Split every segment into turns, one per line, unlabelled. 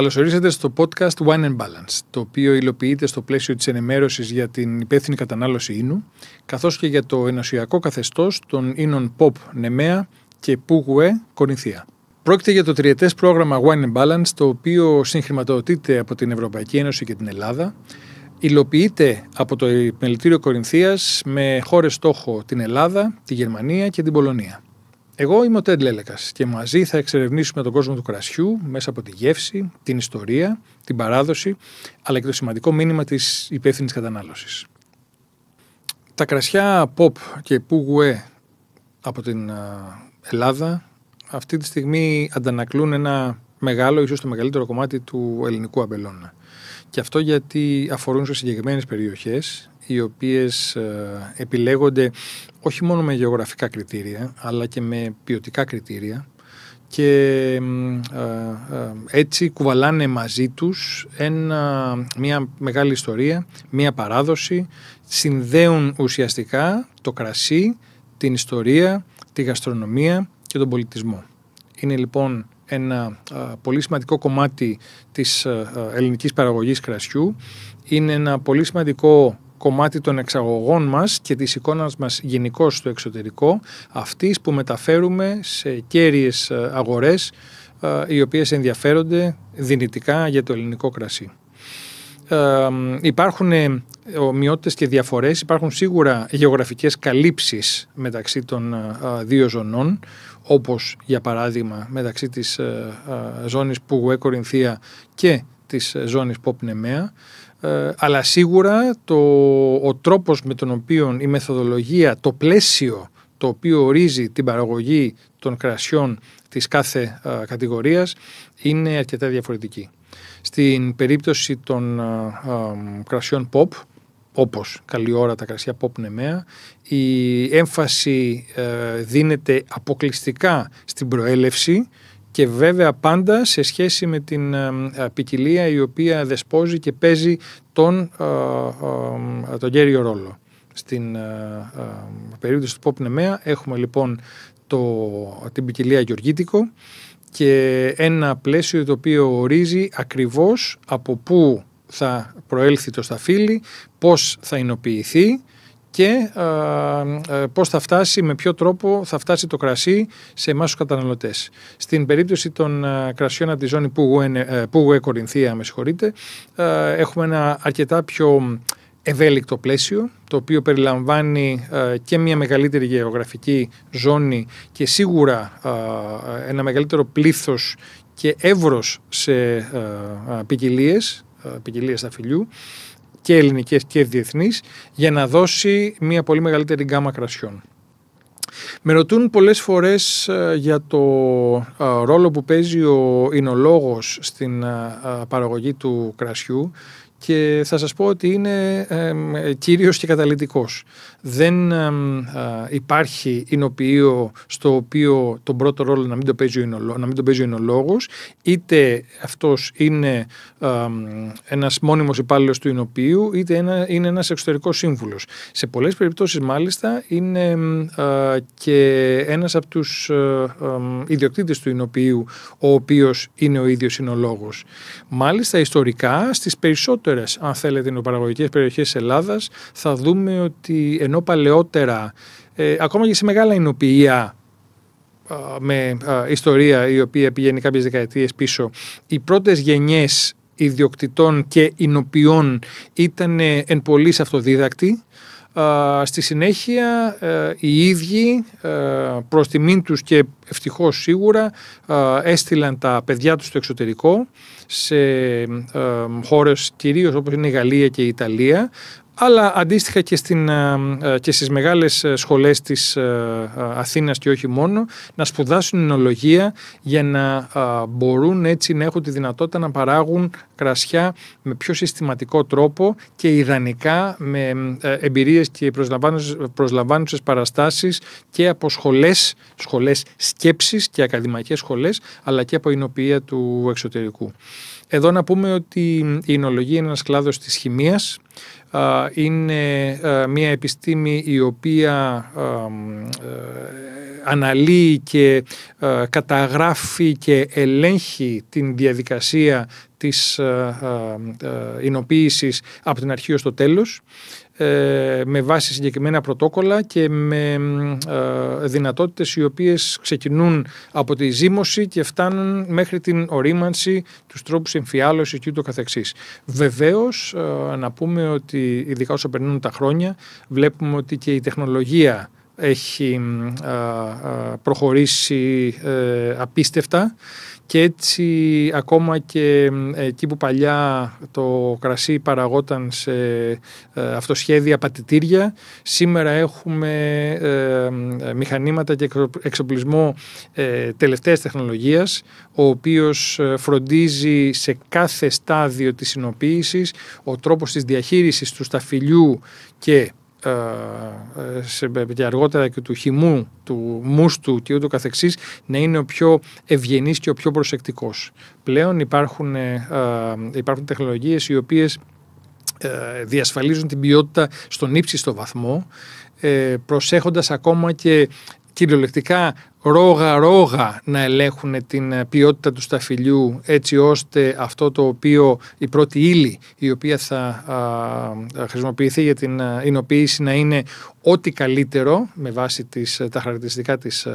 Καλώς ορίσατε στο podcast Wine and Balance, το οποίο υλοποιείται στο πλαίσιο της ενημέρωσης για την υπεύθυνη κατανάλωση ίνου, καθώς και για το ενωσιακό καθεστώς των ίνων Pop Nemea και Pougue Corinthia. Πρόκειται για το τριετές πρόγραμμα Wine and Balance, το οποίο συγχρηματοδοτείται από την Ευρωπαϊκή Ένωση και την Ελλάδα, υλοποιείται από το Επιμελητήριο Κορινθίας με χώρες στόχο την Ελλάδα, τη Γερμανία και την Πολωνία. Εγώ είμαι ο Τέντ Λέλεκας και μαζί θα εξερευνήσουμε τον κόσμο του κρασιού μέσα από τη γεύση, την ιστορία, την παράδοση, αλλά και το σημαντικό μήνυμα της υπεύθυνης κατανάλωσης. Τα κρασιά Pop και Pougue από την Ελλάδα αυτή τη στιγμή αντανακλούν ένα μεγάλο, ίσως το μεγαλύτερο κομμάτι του ελληνικού αμπελώνα. Και αυτό γιατί αφορούν σε συγκεκριμένες περιοχές, οι οποίες επιλέγονται όχι μόνο με γεωγραφικά κριτήρια, αλλά και με ποιοτικά κριτήρια και έτσι κουβαλάνε μαζί τους μια μεγάλη ιστορία, μια παράδοση, συνδέουν ουσιαστικά το κρασί, την ιστορία, τη γαστρονομία και τον πολιτισμό. Είναι λοιπόν ένα πολύ σημαντικό κομμάτι της ελληνικής παραγωγής κρασιού, είναι ένα πολύ σημαντικό κομμάτι των εξαγωγών μας και της εικόνας μας γενικώς στο εξωτερικό, αυτής που μεταφέρουμε σε κέρυες αγορές οι οποίες ενδιαφέρονται δυνητικά για το ελληνικό κρασί. Υπάρχουν ομοιότητες και διαφορές, υπάρχουν σίγουρα γεωγραφικές καλύψεις μεταξύ των δύο ζωνών, όπως για παράδειγμα μεταξύ της ζώνης Pougue Corinthia και της ζώνης Pop Nemea, αλλά σίγουρα ο τρόπος με τον οποίο η μεθοδολογία, το πλαίσιο το οποίο ορίζει την παραγωγή των κρασιών της κάθε κατηγορίας είναι αρκετά διαφορετική. Στην περίπτωση των κρασιών Pop, όπως καλή ώρα τα κρασιά Pop Nemea, η έμφαση δίνεται αποκλειστικά στην προέλευση και βέβαια πάντα σε σχέση με την ποικιλία η οποία δεσπόζει και παίζει τον κέριο ρόλο. Στην περίπτωση του Pop Nemea έχουμε λοιπόν την ποικιλία γεωργίτικο και ένα πλαίσιο το οποίο ορίζει ακριβώς από πού θα προέλθει το σταφύλι, πώς θα εινοποιηθεί και πώς θα φτάσει, με ποιο τρόπο θα φτάσει το κρασί σε εμάς τους καταναλωτές. Στην περίπτωση των κρασιών από τη ζώνη Pougue Corinthia, έχουμε ένα αρκετά πιο ευέλικτο πλαίσιο, το οποίο περιλαμβάνει και μια μεγαλύτερη γεωγραφική ζώνη και σίγουρα ένα μεγαλύτερο πλήθος και εύρος σε ποικιλίες σταφυλιού και ελληνικές και διεθνείς, για να δώσει μια πολύ μεγαλύτερη γκάμα κρασιών. Με ρωτούν πολλές φορές για το ρόλο που παίζει ο εινολόγος στην παραγωγή του κρασιού και θα σας πω ότι είναι κυρίως και καταλυτικός. Δεν υπάρχει εινοποιείο στο οποίο τον πρώτο ρόλο να μην το παίζει ο εινολόγος, είτε αυτός είναι ένας μόνιμος υπάλληλος του εινοποιείου, είτε είναι ένας εξωτερικός σύμβουλος. Σε πολλές περιπτώσεις μάλιστα είναι και ένας από τους ιδιοκτήτες του εινοποιείου ο οποίος είναι ο ίδιος εινολόγος. Μάλιστα ιστορικά στις περισσότερες, αν θέλετε, εινοπαραγωγικές περιοχές της Ελλάδας θα δούμε ότι ενώ παλαιότερα ακόμα και σε μεγάλα εινοποιεία με ιστορία η οποία πηγαίνει κάποιες δεκαετίες πίσω, οι πρώτες γενιές ιδιοκτητών και εινοποιών ήταν εν πολλοίς αυτοδίδακτοι. Στη συνέχεια οι ίδιοι προς τιμήν τους και ευτυχώς σίγουρα έστειλαν τα παιδιά τους στο εξωτερικό, σε χώρες κυρίως όπως είναι η Γαλλία και η Ιταλία, αλλά αντίστοιχα και στις μεγάλες σχολές της Αθήνας και όχι μόνο, να σπουδάσουν εινολογία για να μπορούν έτσι να έχουν τη δυνατότητα να παράγουν κρασιά με πιο συστηματικό τρόπο και ιδανικά με εμπειρίες και προσλαμβάνουσες παραστάσεις και από σχολές σκέψης και ακαδημαϊκές σχολές, αλλά και από εινοποιεία του εξωτερικού. Εδώ να πούμε ότι η εινολογία είναι ένας κλάδος της χημείας, είναι μια επιστήμη η οποία αναλύει και καταγράφει και ελέγχει την διαδικασία της εινοποίησης από την αρχή ως το τέλος, με βάση συγκεκριμένα πρωτόκολλα και με δυνατότητες οι οποίες ξεκινούν από τη ζύμωση και φτάνουν μέχρι την ορίμανση, τους τρόπους εμφιάλωσης και ούτω καθεξής. Βεβαίως, να πούμε ότι ειδικά όσο περνούν τα χρόνια, βλέπουμε ότι και η τεχνολογία έχει προχωρήσει απίστευτα. Και έτσι ακόμα και εκεί που παλιά το κρασί παραγόταν σε αυτοσχέδια πατητήρια, σήμερα έχουμε μηχανήματα και εξοπλισμό τελευταίας τεχνολογίας, ο οποίος φροντίζει σε κάθε στάδιο της εινοποίησης ο τρόπος της διαχείρισης του σταφυλιού και αργότερα και του χυμού, του μούστου και ούτω καθεξής, να είναι ο πιο ευγενής και ο πιο προσεκτικός. Πλέον υπάρχουν τεχνολογίες οι οποίες διασφαλίζουν την ποιότητα στον ύψιστο βαθμό, προσέχοντας ακόμα και κυριολεκτικά ρόγα να ελέγχουν την ποιότητα του σταφυλιού, έτσι ώστε αυτό το οποίο, η πρώτη ύλη η οποία θα χρησιμοποιηθεί για την εινοποίηση να είναι ό,τι καλύτερο με βάση τα χαρακτηριστικά της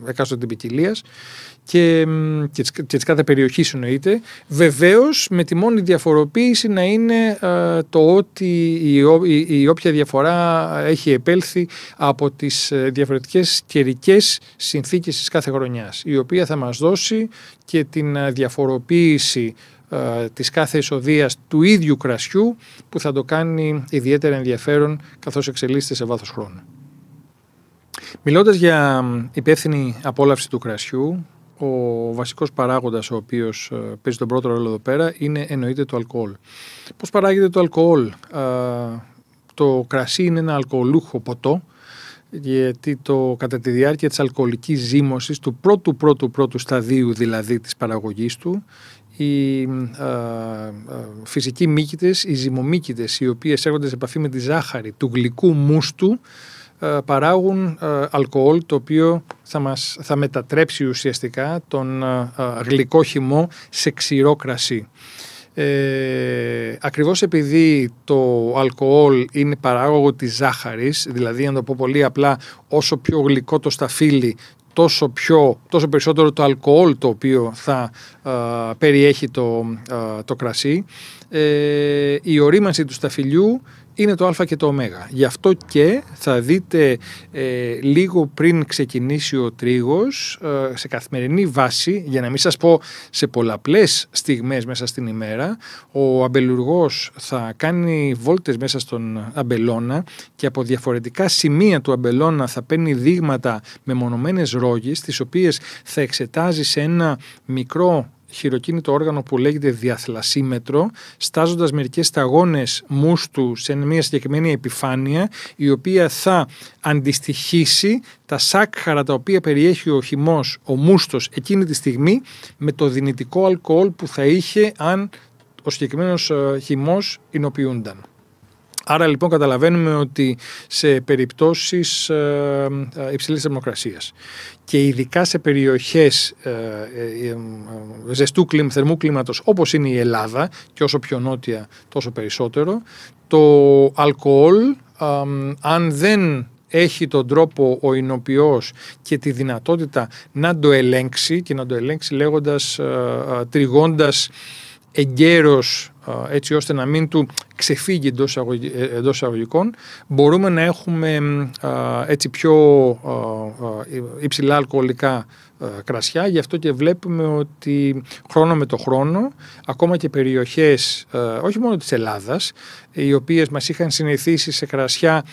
εκάστοτε ποικιλίας και της κάθε περιοχής εννοείται. Βεβαίως με τη μόνη διαφοροποίηση να είναι το ότι η όποια διαφορά έχει επέλθει από τις διαφορετικές καιρικές συνθήκες της κάθε χρονιάς, η οποία θα μας δώσει και την διαφοροποίηση της κάθε εισοδείας του ίδιου κρασιού, που θα το κάνει ιδιαίτερα ενδιαφέρον καθώς εξελίσσεται σε βάθος χρόνου. Μιλώντας για υπεύθυνη απόλαυση του κρασιού, ο βασικός παράγοντας ο οποίος παίζει τον πρώτο ρόλο εδώ πέρα είναι εννοείται το αλκοόλ. Πώς παράγεται το αλκοόλ? Το κρασί είναι ένα αλκοολούχο ποτό, γιατί κατά τη διάρκεια της αλκοολικής ζύμωσης, του πρώτου σταδίου δηλαδή της παραγωγής του, οι φυσικοί μύκητες, οι ζυμομύκητες, οι οποίες έρχονται σε επαφή με τη ζάχαρη του γλυκού μούστου, παράγουν αλκοόλ, το οποίο θα μετατρέψει ουσιαστικά τον γλυκό χυμό σε ξηρό κρασί. Ακριβώς επειδή το αλκοόλ είναι παράγωγο της ζάχαρης, δηλαδή να το πω πολύ απλά, όσο πιο γλυκό το σταφύλι, τόσο περισσότερο το αλκοόλ το οποίο θα περιέχει το κρασί, η ορίμανση του σταφυλιού είναι το α και το ω. Γι' αυτό και θα δείτε λίγο πριν ξεκινήσει ο τρίγος, σε καθημερινή βάση, για να μην σας πω σε πολλαπλές στιγμές μέσα στην ημέρα, ο αμπελουργός θα κάνει βόλτες μέσα στον αμπελώνα και από διαφορετικά σημεία του αμπελώνα θα παίρνει δείγματα με μονομένες ρόγες, τις οποίες θα εξετάζει σε ένα μικρό χειροκίνητο όργανο που λέγεται διαθλασσίμετρο, στάζοντας μερικές σταγόνες μούστου σε μια συγκεκριμένη επιφάνεια, η οποία θα αντιστοιχίσει τα σάκχαρα τα οποία περιέχει ο χυμός, ο μούστος εκείνη τη στιγμή, με το δυνητικό αλκοόλ που θα είχε αν ο συγκεκριμένος χυμός εινοποιούνταν. Άρα λοιπόν καταλαβαίνουμε ότι σε περιπτώσεις υψηλής θερμοκρασίας και ειδικά σε περιοχές θερμού κλίματος όπως είναι η Ελλάδα, και όσο πιο νότια τόσο περισσότερο, το αλκοόλ αν δεν έχει τον τρόπο ο εινοποιός και τη δυνατότητα να το ελέγξει, και να το ελέγξει λέγοντας, τριγώντας εγκαίρος, έτσι ώστε να μην του ξεφύγει εντός εισαγωγικών, μπορούμε να έχουμε έτσι πιο υψηλά αλκοολικά κρασιά. Γι' αυτό και βλέπουμε ότι χρόνο με το χρόνο, ακόμα και περιοχές όχι μόνο της Ελλάδας, οι οποίες μας είχαν συνηθίσει σε κρασιά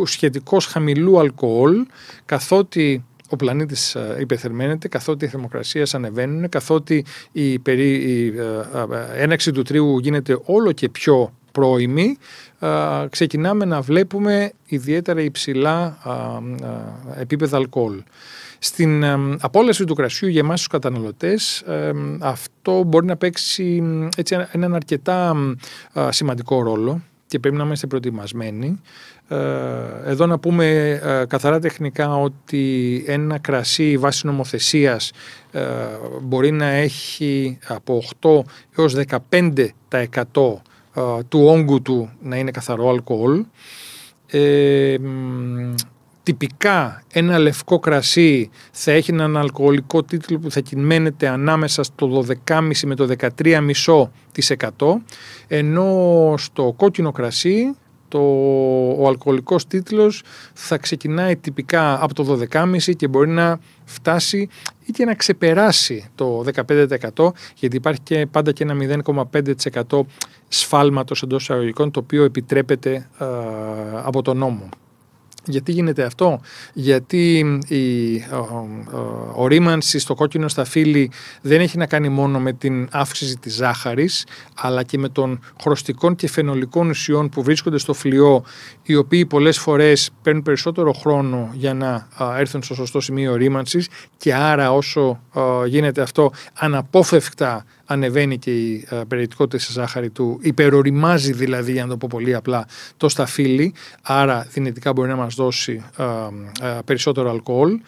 σχετικώς χαμηλού αλκοόλ, καθότι ο πλανήτης υπεθερμαίνεται, καθότι οι θερμοκρασίες ανεβαίνουν, καθότι η έναρξη του τρίγου γίνεται όλο και πιο πρώιμη, ξεκινάμε να βλέπουμε ιδιαίτερα υψηλά επίπεδα αλκοόλ. Στην απόλαυση του κρασιού για εμάς τους καταναλωτές αυτό μπορεί να παίξει έτσι έναν αρκετά σημαντικό ρόλο και πρέπει να είμαστε προετοιμασμένοι. Εδώ να πούμε καθαρά τεχνικά ότι ένα κρασί βάσει νομοθεσίας μπορεί να έχει από 8 έως 15% του όγκου του να είναι καθαρό αλκοόλ. Τυπικά ένα λευκό κρασί θα έχει έναν αλκοολικό τίτλο που θα κυμαίνεται ανάμεσα στο 12,5% με το 13,5%, ενώ στο κόκκινο κρασί ο αλκοολικός τίτλος θα ξεκινάει τυπικά από το 12,5% και μπορεί να φτάσει ή και να ξεπεράσει το 15%, γιατί υπάρχει και πάντα και ένα 0,5% σφάλματος εντός εισαγωγικών, το οποίο επιτρέπεται από τον νόμο. Γιατί γίνεται αυτό? Γιατί η ορίμανση στο κόκκινο σταφύλι δεν έχει να κάνει μόνο με την αύξηση της ζάχαρης, αλλά και με των χρωστικών και φαινολικών ουσιών που βρίσκονται στο φλοιό, οι οποίοι πολλές φορές παίρνουν περισσότερο χρόνο για να έρθουν στο σωστό σημείο ορίμανσης, και άρα όσο γίνεται αυτό αναπόφευκτα ανεβαίνει και η περιεκτικότητα στη ζάχαρη του, υπεροριμάζει δηλαδή, για να το πω πολύ απλά, το σταφύλι, άρα δυνητικά μπορεί να μας δώσει περισσότερο αλκοόλ.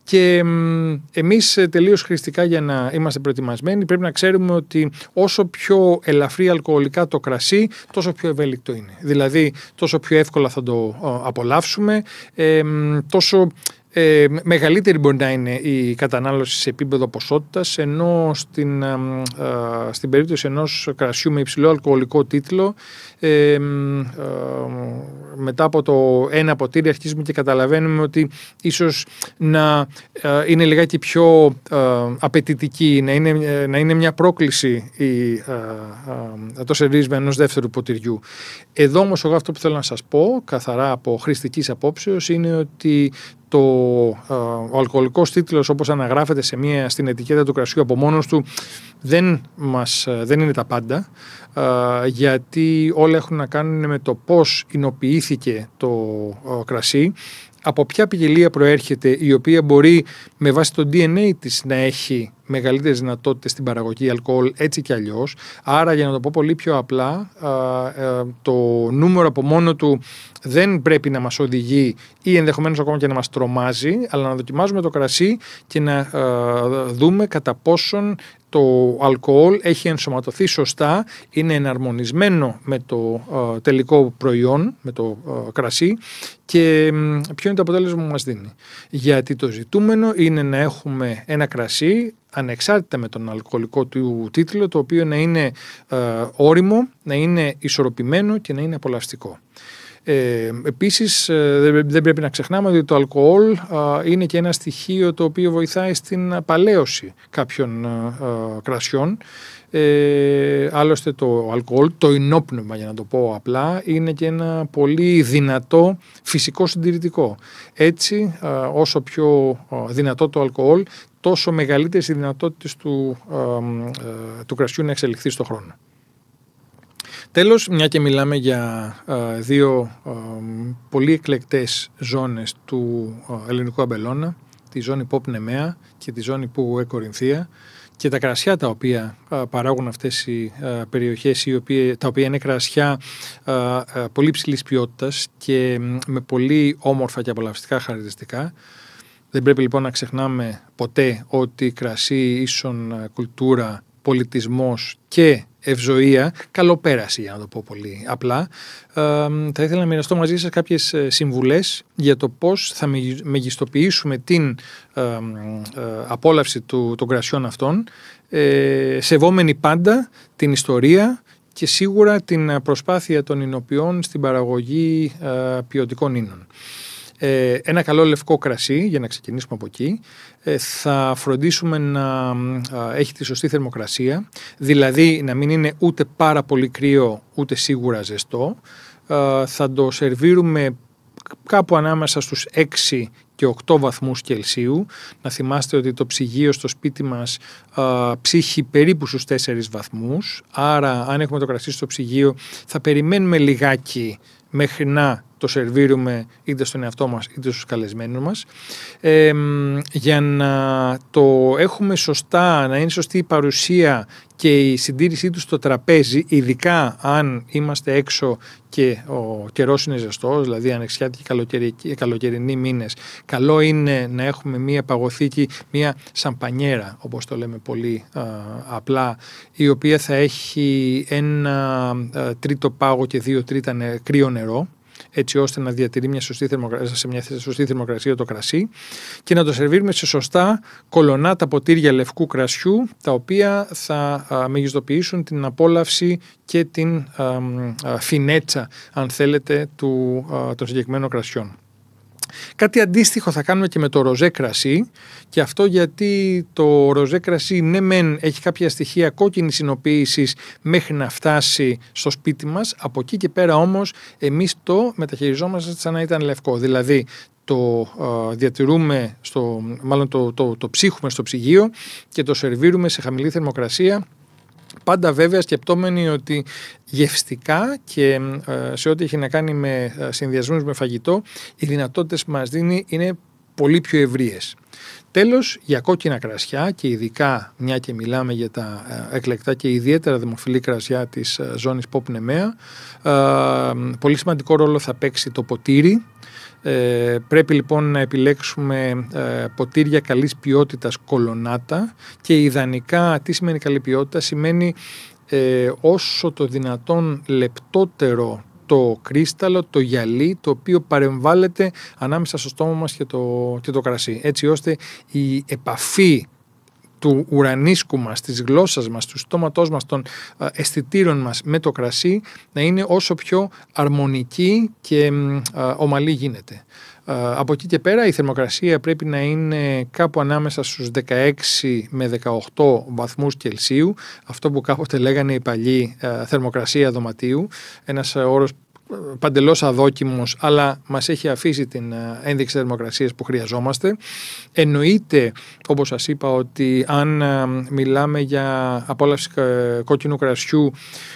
Και εμείς τελείως χρηστικά, για να είμαστε προετοιμασμένοι, πρέπει να ξέρουμε ότι όσο πιο ελαφρύ αλκοολικά το κρασί, τόσο πιο ευέλικτο είναι. Δηλαδή τόσο πιο εύκολα θα το απολαύσουμε, τόσο μεγαλύτερη μπορεί να είναι η κατανάλωση σε επίπεδο ποσότητας, ενώ στην περίπτωση ενός κρασιού με υψηλό αλκοολικό τίτλο, μετά από το ένα ποτήρι αρχίζουμε και καταλαβαίνουμε ότι ίσως να είναι λιγάκι πιο απαιτητική, να είναι μια πρόκληση το σερβίρισμα ενός δεύτερου ποτηριού. Εδώ όμως εγώ αυτό που θέλω να σας πω, καθαρά από χρηστικής απόψεως, είναι ότι ο αλκοολικός τίτλος, όπως αναγράφεται στην ετικέτα του κρασιού από μόνος του, δεν είναι τα πάντα, γιατί όλα έχουν να κάνουν με το πώς εινοποιήθηκε το κρασί, από ποια ποικιλία προέρχεται, η οποία μπορεί με βάση το DNA της να έχει μεγαλύτερες δυνατότητες στην παραγωγή αλκοόλ, έτσι και αλλιώς. Άρα, για να το πω πολύ πιο απλά, το νούμερο από μόνο του δεν πρέπει να μας οδηγεί ή ενδεχομένως ακόμα και να μας τρομάζει, αλλά να δοκιμάζουμε το κρασί και να δούμε κατά πόσον το αλκοόλ έχει ενσωματωθεί σωστά, είναι εναρμονισμένο με το τελικό προϊόν, με το κρασί, και ποιο είναι το αποτέλεσμα που μας δίνει. Γιατί το ζητούμενο είναι να έχουμε ένα κρασί ανεξάρτητα με τον αλκοολικό του τίτλο, το οποίο να είναι ώριμο, να είναι ισορροπημένο και να είναι απολαυστικό. Επίσης δεν πρέπει να ξεχνάμε ότι το αλκοόλ είναι και ένα στοιχείο το οποίο βοηθάει στην παλαίωση κάποιων κρασιών. Άλλωστε το αλκοόλ, το ενόπνευμα για να το πω απλά, είναι και ένα πολύ δυνατό φυσικό συντηρητικό. Έτσι, όσο πιο δυνατό το αλκοόλ, τόσο μεγαλύτερες οι δυνατότητες του κρασιού να εξελιχθεί στον χρόνο. Τέλος, μια και μιλάμε για δύο πολύ εκλεκτές ζώνες του ελληνικού αμπελώνα, τη ζώνη Pop Nemea και τη ζώνη Pugouet Κορινθία, και τα κρασιά τα οποία παράγουν αυτές οι περιοχές, τα οποία είναι κρασιά πολύ ψηλής ποιότητας και με πολύ όμορφα και απολαυστικά χαρακτηριστικά. Δεν πρέπει λοιπόν να ξεχνάμε ποτέ ότι κρασί ίσον κουλτούρα, πολιτισμός και ευζοία, καλοπέραση, για να το πω πολύ απλά. Θα ήθελα να μοιραστώ μαζί σας κάποιες συμβουλές για το πώς θα μεγιστοποιήσουμε την απόλαυση των κρασιών αυτών, σεβόμενοι πάντα την ιστορία και σίγουρα την προσπάθεια των ινοποιών στην παραγωγή ποιοτικών ίνων. Ένα καλό λευκό κρασί, για να ξεκινήσουμε από εκεί, θα φροντίσουμε να έχει τη σωστή θερμοκρασία, δηλαδή να μην είναι ούτε πάρα πολύ κρύο ούτε σίγουρα ζεστό. Θα το σερβίρουμε κάπου ανάμεσα στους 6 και 8 βαθμούς Κελσίου. Να θυμάστε ότι το ψυγείο στο σπίτι μας ψύχει περίπου στους 4 βαθμούς, άρα αν έχουμε το κρασί στο ψυγείο θα περιμένουμε λιγάκι μέχρι να το σερβίρουμε είτε στον εαυτό μας είτε στους καλεσμένους μας. Για να το έχουμε σωστά, να είναι σωστή η παρουσία και η συντήρησή του στο τραπέζι, ειδικά αν είμαστε έξω και ο καιρός είναι ζεστός, δηλαδή ανοιξιάτικοι και καλοκαιρινοί μήνες, καλό είναι να έχουμε μία παγωθήκη, μία σαμπανιέρα, όπως το λέμε πολύ απλά, η οποία θα έχει ένα τρίτο πάγο και 2 τρίτα κρύο νερό, έτσι ώστε να διατηρεί σε μια σωστή θερμοκρασία το κρασί, και να το σερβίρουμε σε σωστά κολονάτα ποτήρια λευκού κρασιού, τα οποία θα μεγιστοποιήσουν την απόλαυση και την φινέτσα, αν θέλετε, των συγκεκριμένων κρασιών. Κάτι αντίστοιχο θα κάνουμε και με το ροζέ κρασί, και αυτό γιατί το ροζέ κρασί ναι μεν έχει κάποια στοιχεία κόκκινης συνοποίησης μέχρι να φτάσει στο σπίτι μας, από εκεί και πέρα όμως εμείς το μεταχειριζόμαστε σαν να ήταν λευκό, δηλαδή το διατηρούμε, το ψύχουμε στο ψυγείο και το σερβίρουμε σε χαμηλή θερμοκρασία, πάντα βέβαια σκεπτόμενοι ότι γευστικά και σε ό,τι έχει να κάνει με συνδυασμούς με φαγητό, οι δυνατότητες που μας δίνει είναι πολύ πιο ευρείες. Τέλος, για κόκκινα κρασιά, και ειδικά μια και μιλάμε για τα εκλεκτά και ιδιαίτερα δημοφιλή κρασιά της ζώνης Pop Nemea, πολύ σημαντικό ρόλο θα παίξει το ποτήρι. Πρέπει λοιπόν να επιλέξουμε ποτήρια καλής ποιότητας κολονάτα, και ιδανικά τι σημαίνει καλή ποιότητα? Σημαίνει όσο το δυνατόν λεπτότερο το κρίσταλο, το γυαλί, το οποίο παρεμβάλλεται ανάμεσα στο στόμα μας και το κρασί, έτσι ώστε η επαφή του ουρανίσκου μας, της γλώσσας μας, του στόματός μας, των αισθητήρων μας με το κρασί να είναι όσο πιο αρμονική και ομαλή γίνεται. Από εκεί και πέρα η θερμοκρασία πρέπει να είναι κάπου ανάμεσα στους 16 με 18 βαθμούς Κελσίου, αυτό που κάποτε λέγανε οι παλιοί θερμοκρασία δωματίου, ένας όρος παντελώς αδόκιμος, αλλά μας έχει αφήσει την ένδειξη θερμοκρασίας που χρειαζόμαστε. Εννοείται, όπως σας είπα, ότι αν μιλάμε για απόλαυση κόκκινου κρασιού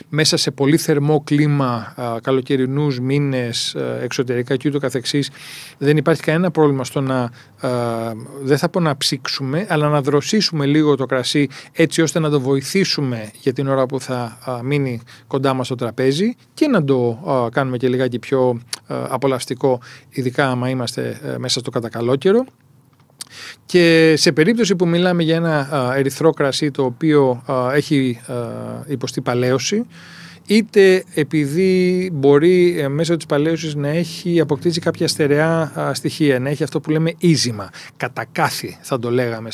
μέσα σε πολύ θερμό κλίμα, καλοκαιρινούς μήνες, εξωτερικά και ούτω καθεξής, δεν υπάρχει κανένα πρόβλημα στο να, δεν θα πω να ψήξουμε, αλλά να δροσίσουμε λίγο το κρασί, έτσι ώστε να το βοηθήσουμε για την ώρα που θα μείνει κοντά μας στο τραπέζι, και να το κάνουμε και λιγάκι πιο απολαυστικό, ειδικά άμα είμαστε μέσα στο κατακαλόκαιρο. Και σε περίπτωση που μιλάμε για ένα ερυθρό κρασί το οποίο έχει υποστεί παλαίωση, είτε επειδή μπορεί μέσω της παλαίωσης να έχει αποκτήσει κάποια στερεά στοιχεία, να έχει αυτό που λέμε ίζημα, κατακάθι θα το λέγαμε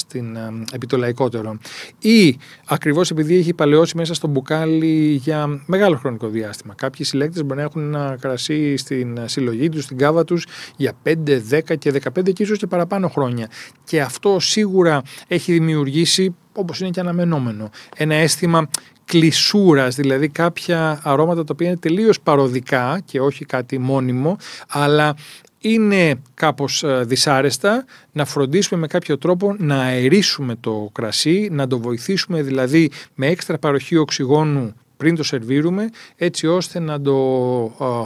επί το λαϊκότερο, ή ακριβώς επειδή έχει παλαιώσει μέσα στο μπουκάλι για μεγάλο χρονικό διάστημα. Κάποιοι συλλέκτες μπορεί να έχουν ένα κρασί στην συλλογή τους, στην κάβα τους για 5, 10 και 15 και ίσως και παραπάνω χρόνια, και αυτό σίγουρα έχει δημιουργήσει, όπως είναι και αναμενόμενο, ένα αίσθημα κλεισούρας, δηλαδή κάποια αρώματα τα οποία είναι τελείως παροδικά και όχι κάτι μόνιμο, αλλά είναι κάπως δυσάρεστα, να φροντίσουμε με κάποιο τρόπο να αερίσουμε το κρασί, να το βοηθήσουμε δηλαδή με έξτρα παροχή οξυγόνου πριν το σερβίρουμε, έτσι ώστε να το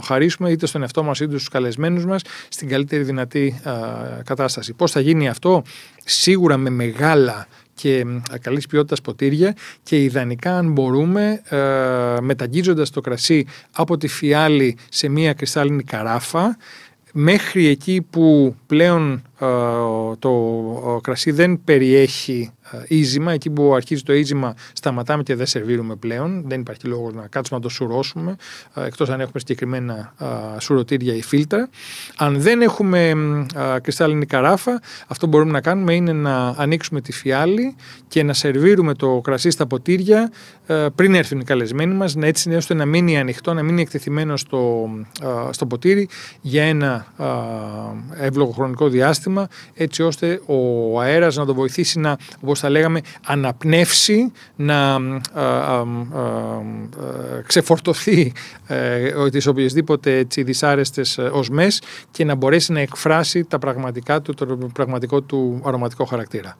χαρίσουμε είτε στον εαυτό μας είτε στους καλεσμένους μας στην καλύτερη δυνατή κατάσταση. Πώς θα γίνει αυτό? Σίγουρα με μεγάλα και καλής ποιότητας ποτήρια, και ιδανικά αν μπορούμε μεταγγίζοντας το κρασί από τη φιάλη σε μία κρυστάλλινη καράφα, μέχρι εκεί που πλέον το κρασί δεν περιέχει ίζημα, εκεί που αρχίζει το ίζημα σταματάμε και δεν σερβίρουμε πλέον, δεν υπάρχει λόγος να κάτσουμε να το σουρώσουμε, εκτός αν έχουμε συγκεκριμένα σουρωτήρια ή φίλτρα. Αν δεν έχουμε κρυστάλλινη καράφα, αυτό που μπορούμε να κάνουμε είναι να ανοίξουμε τη φιάλη και να σερβίρουμε το κρασί στα ποτήρια πριν έρθουν οι καλεσμένοι μας, έτσι ώστε να μείνει ανοιχτό, να μείνει εκτεθειμένο στο ποτήρι για ένα εύλογο χρονικό διάστημα, έτσι ώστε ο αέρας να το βοηθήσει να, όπως θα λέγαμε, αναπνεύσει, να ξεφορτωθεί τις οποιασδήποτε δυσάρεστες οσμές και να μπορέσει να εκφράσει τα πραγματικά του, το πραγματικό του αρωματικό χαρακτήρα.